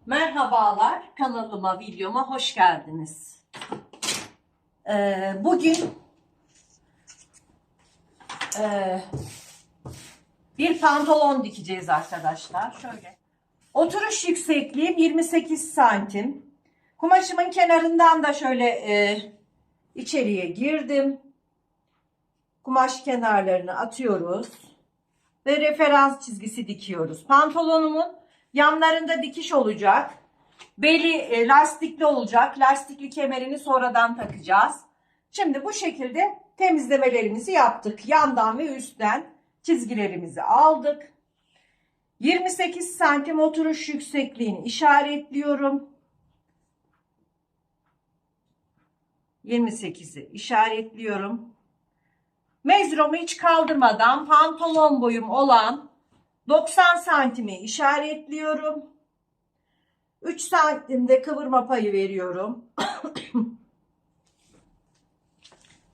Merhabalar, kanalıma, videoma hoş geldiniz. Bugün bir pantolon dikeceğiz arkadaşlar. Şöyle. Oturuş yüksekliğim 28 santim. Kumaşımın kenarından da şöyle içeriye girdim. Kumaş kenarlarını atıyoruz. Ve referans çizgisi dikiyoruz. Pantolonumun yanlarında dikiş olacak. Beli lastikli olacak. Lastikli kemerini sonradan takacağız. Şimdi bu şekilde temizlemelerimizi yaptık. Yandan ve üstten çizgilerimizi aldık. 28 santim oturuş yüksekliğini işaretliyorum. 28'i işaretliyorum. Mezromu hiç kaldırmadan pantolon boyum olan 90 santimi işaretliyorum. 3 santimde kıvırma payı veriyorum.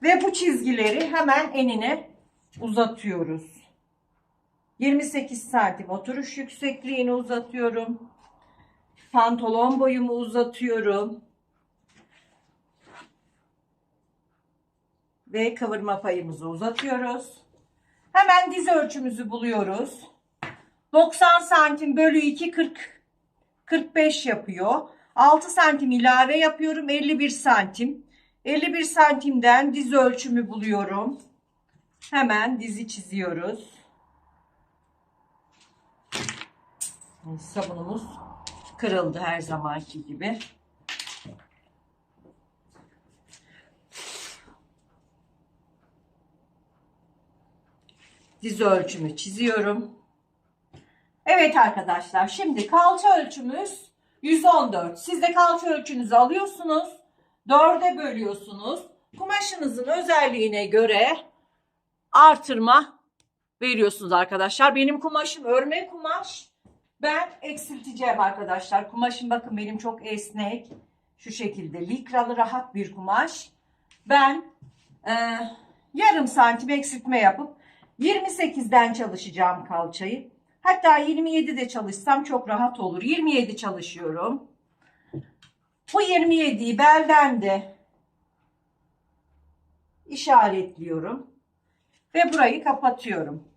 Ve bu çizgileri hemen enine uzatıyoruz. 28 santim oturuş yüksekliğini uzatıyorum. Pantolon boyumu uzatıyorum. Ve kıvırma payımızı uzatıyoruz. Hemen diz ölçümüzü buluyoruz. 90 santim bölü 2 45 yapıyor. 6 santim ilave yapıyorum. 51 santim. 51 santimden diz ölçümü buluyorum. Hemen dizi çiziyoruz. Sabunumuz kırıldı her zamanki gibi. Diz ölçümü çiziyorum. Evet arkadaşlar, şimdi kalça ölçümüz 114. Siz de kalça ölçünüzü alıyorsunuz. 4'e bölüyorsunuz. Kumaşınızın özelliğine göre artırma veriyorsunuz arkadaşlar. Benim kumaşım örme kumaş. Ben eksilteceğim arkadaşlar. Kumaşım bakın benim çok esnek. Şu şekilde likralı rahat bir kumaş. Ben yarım santim eksiltme yapıp 28'den çalışacağım kalçayı. Hatta 27'de çalışsam çok rahat olur. 27 çalışıyorum. Bu 27'yi belden de işaretliyorum. Ve burayı kapatıyorum.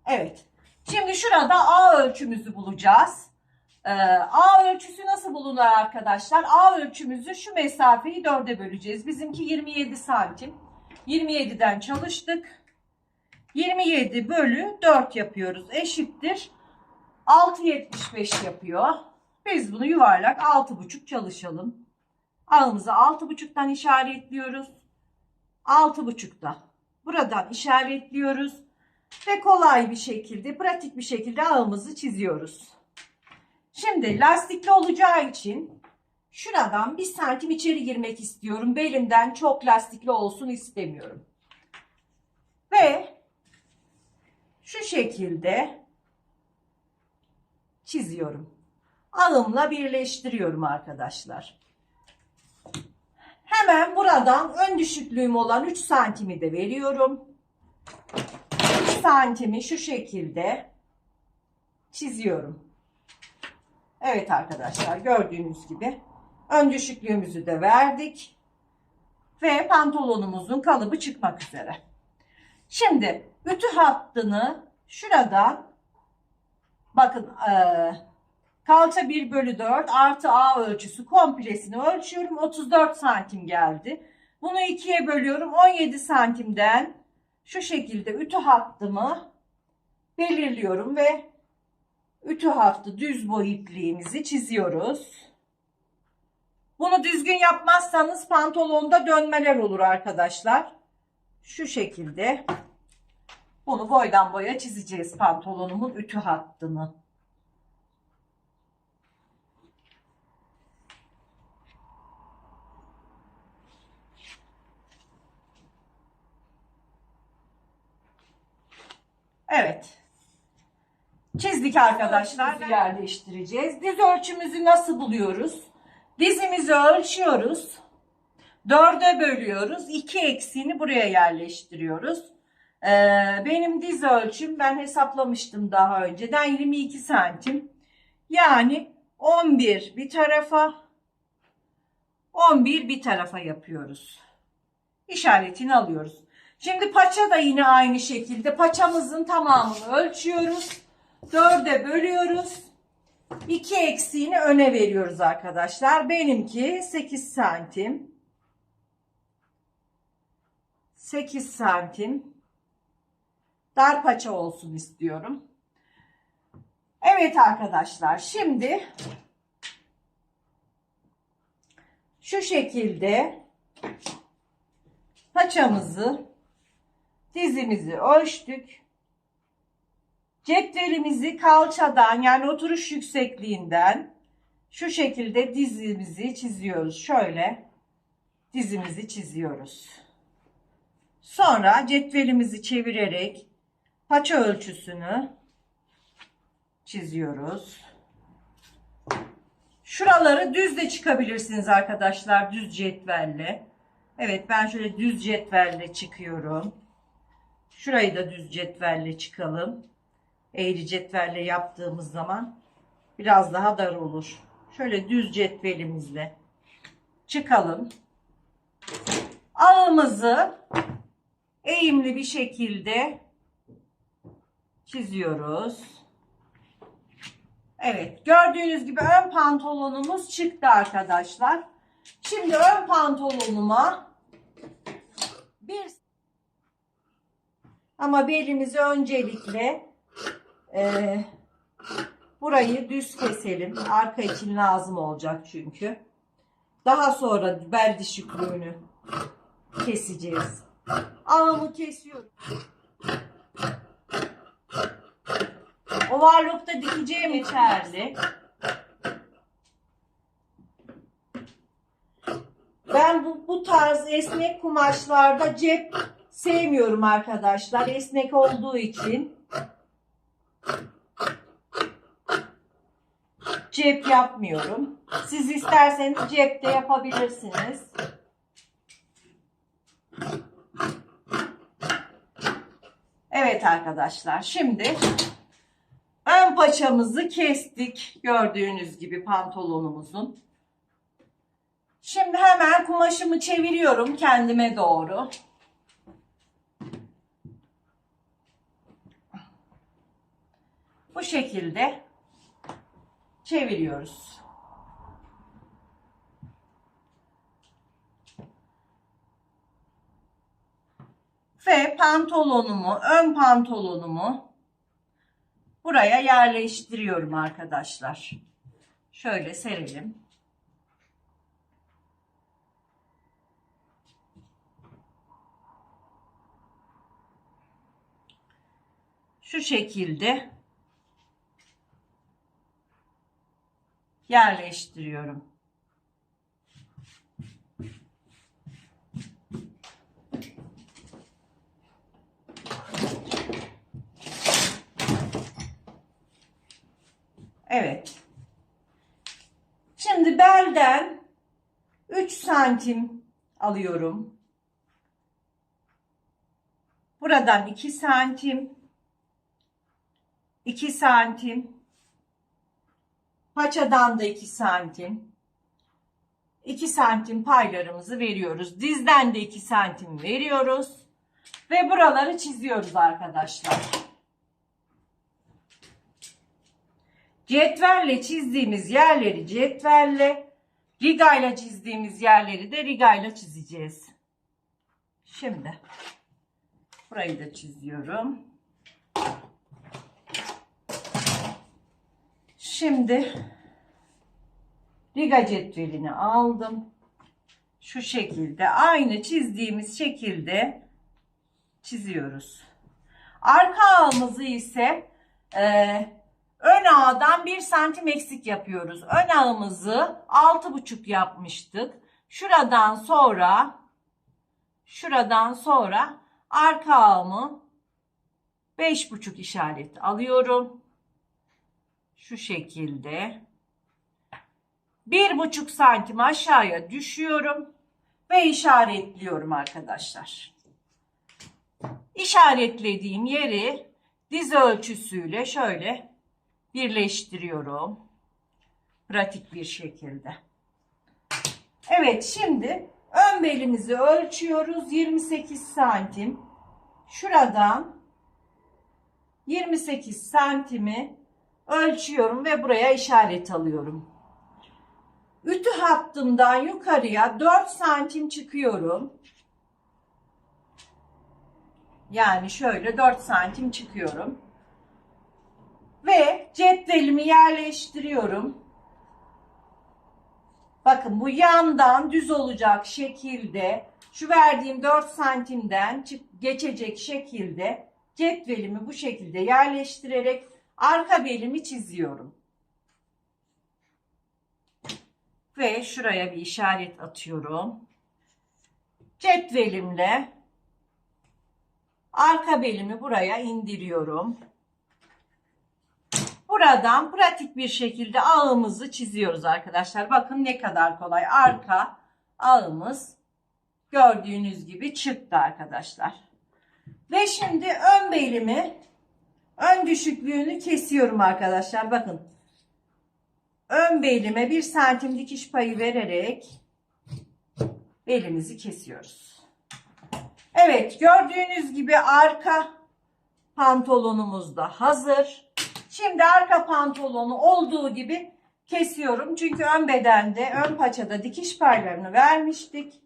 Evet. Şimdi şurada A ölçümüzü bulacağız. A ölçüsü nasıl bulunur arkadaşlar? A ölçümüzü şu mesafeyi 4'e böleceğiz. Bizimki 27 santim. 27'den çalıştık. 27 bölü 4 yapıyoruz. Eşittir 6,75 yapıyor. Biz bunu yuvarlak 6,5 çalışalım. Ağımızı 6,5'tan işaretliyoruz. 6,5'da buradan işaretliyoruz. Ve kolay bir şekilde, pratik bir şekilde ağımızı çiziyoruz. Şimdi lastikli olacağı için şuradan 1 santim içeri girmek istiyorum. Belimden çok lastikli olsun istemiyorum. Ve şu şekilde çiziyorum. Ağımla birleştiriyorum arkadaşlar. Hemen buradan ön düşüklüğüm olan 3 santimi de veriyorum. 3 santimi şu şekilde çiziyorum. Evet arkadaşlar, gördüğünüz gibi ön düşüklüğümüzü de verdik. Ve pantolonumuzun kalıbı çıkmak üzere. Şimdi ütü hattını şuradan bakın kalça 1 bölü 4 artı A ölçüsü komplesini ölçüyorum. 34 santim geldi. Bunu 2'ye bölüyorum. 17 santimden şu şekilde ütü hattımı belirliyorum ve ütü hattı düz boy ipliğimizi çiziyoruz. Bunu düzgün yapmazsanız pantolonda dönmeler olur arkadaşlar. Şu şekilde bunu boydan boya çizeceğiz pantolonumun ütü hattını. Evet. Çizdik arkadaşlar. Dizi yerleştireceğiz. Diz ölçümüzü nasıl buluyoruz? Dizimizi ölçüyoruz. 4'e bölüyoruz. 2 eksiğini buraya yerleştiriyoruz. Benim diz ölçüm, ben hesaplamıştım daha önceden, 22 santim. Yani 11 bir tarafa, 11 bir tarafa yapıyoruz. İşaretini alıyoruz. Şimdi paça da yine aynı şekilde. Paçamızın tamamını ölçüyoruz. 4'e bölüyoruz. 2 eksiğini öne veriyoruz arkadaşlar. Benimki 8 santim. 8 santim. Dar paça olsun istiyorum. Evet arkadaşlar, şimdi şu şekilde paçamızı, dizimizi ölçtük. Cetvelimizi kalçadan, yani oturuş yüksekliğinden şu şekilde dizimizi çiziyoruz. Şöyle dizimizi çiziyoruz. Sonra cetvelimizi çevirerek paça ölçüsünü çiziyoruz. Şuraları düz de çıkabilirsiniz arkadaşlar, düz cetvelle. Evet, ben şöyle düz cetvelle çıkıyorum. Şurayı da düz cetvelle çıkalım. Eğri cetvelle yaptığımız zaman biraz daha dar olur. Şöyle düz cetvelimizle çıkalım. Ağımızı eğimli bir şekilde çiziyoruz. Evet, gördüğünüz gibi ön pantolonumuz çıktı arkadaşlar. Şimdi ön pantolonuma ama belimizi öncelikle burayı düz keselim. Arka için lazım olacak çünkü. Daha sonra bel düşüklüğünü keseceğiz. Ağımı kesiyorum. Overlock'ta dikeceğim yeterli. Ben bu tarz esnek kumaşlarda cep sevmiyorum arkadaşlar. Esnek olduğu için cep yapmıyorum. Siz isterseniz cepte yapabilirsiniz. Evet arkadaşlar, şimdi ön paçamızı kestik. Gördüğünüz gibi pantolonumuzun. Şimdi hemen kumaşımı çeviriyorum kendime doğru. Bu şekilde çeviriyoruz. Ve pantolonumu, ön pantolonumu buraya yerleştiriyorum arkadaşlar. Şöyle serelim. Şu şekilde yerleştiriyorum. Evet. Şimdi belden 3 santim alıyorum. Buradan 2 santim. 2 santim. Paçadan da 2 santim. 2 santim paylarımızı veriyoruz. Dizden de 2 santim veriyoruz. Ve buraları çiziyoruz arkadaşlar. Cetvelle çizdiğimiz yerleri cetvelle, rigayla çizdiğimiz yerleri de rigayla çizeceğiz. Şimdi burayı da çiziyorum. Şimdi riga cetvelini aldım. Şu şekilde aynı çizdiğimiz şekilde çiziyoruz. Arka ağımızı ise ön ağdan 1 santim eksik yapıyoruz. Ön ağımızı 6,5 yapmıştık. Şuradan sonra arka ağımı 5,5 işaret alıyorum. Şu şekilde 1,5 santim aşağıya düşüyorum ve işaretliyorum arkadaşlar. İşaretlediğim yeri diz ölçüsüyle şöyle birleştiriyorum. Pratik bir şekilde. Evet, şimdi ön belimizi ölçüyoruz. 28 santim. Şuradan 28 santimi ölçüyorum ve buraya işaret alıyorum. Ütü hattımdan yukarıya 4 santim çıkıyorum. Yani şöyle 4 santim çıkıyorum. Ve cetvelimi yerleştiriyorum. Bakın bu yandan düz olacak şekilde, şu verdiğim 4 santimden geçecek şekilde cetvelimi bu şekilde yerleştirerek arka belimi çiziyorum. Ve şuraya bir işaret atıyorum. Cetvelimle arka belimi buraya indiriyorum. Buradan pratik bir şekilde ağımızı çiziyoruz arkadaşlar. Bakın ne kadar kolay. Arka ağımız gördüğünüz gibi çıktı arkadaşlar. Ve şimdi ön belimi, ön düşüklüğünü kesiyorum arkadaşlar. Bakın. Ön belime 1 santim dikiş payı vererek belimizi kesiyoruz. Evet, gördüğünüz gibi arka pantolonumuz da hazır. Şimdi arka pantolonu olduğu gibi kesiyorum. Çünkü ön bedende, ön paçada dikiş paylarını vermiştik.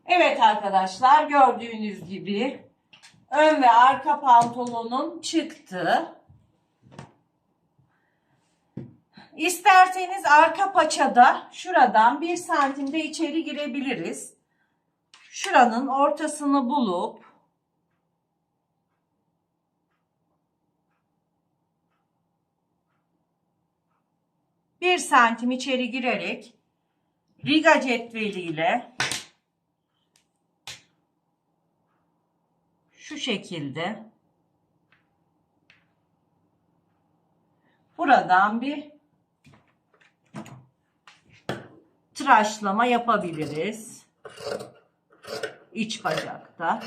Evet arkadaşlar, gördüğünüz gibi ön ve arka pantolonum çıktı. İsterseniz arka paçada şuradan 1 santimde içeri girebiliriz. Şuranın ortasını bulup bir santim içeri girerek riga cetveliyle şu şekilde buradan bir tıraşlama yapabiliriz. İç bacakta.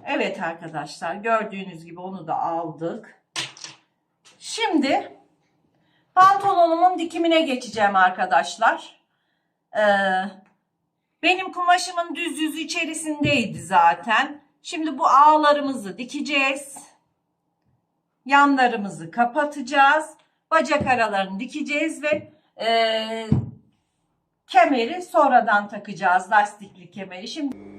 Evet arkadaşlar, gördüğünüz gibi onu da aldık. Şimdi pantolonumun dikimine geçeceğim arkadaşlar. Benim kumaşımın düz yüzü içerisindeydi zaten. Şimdi bu ağlarımızı dikeceğiz. Yanlarımızı kapatacağız. Bacak aralarını dikeceğiz ve kemeri sonradan takacağız. Lastikli kemeri. Şimdi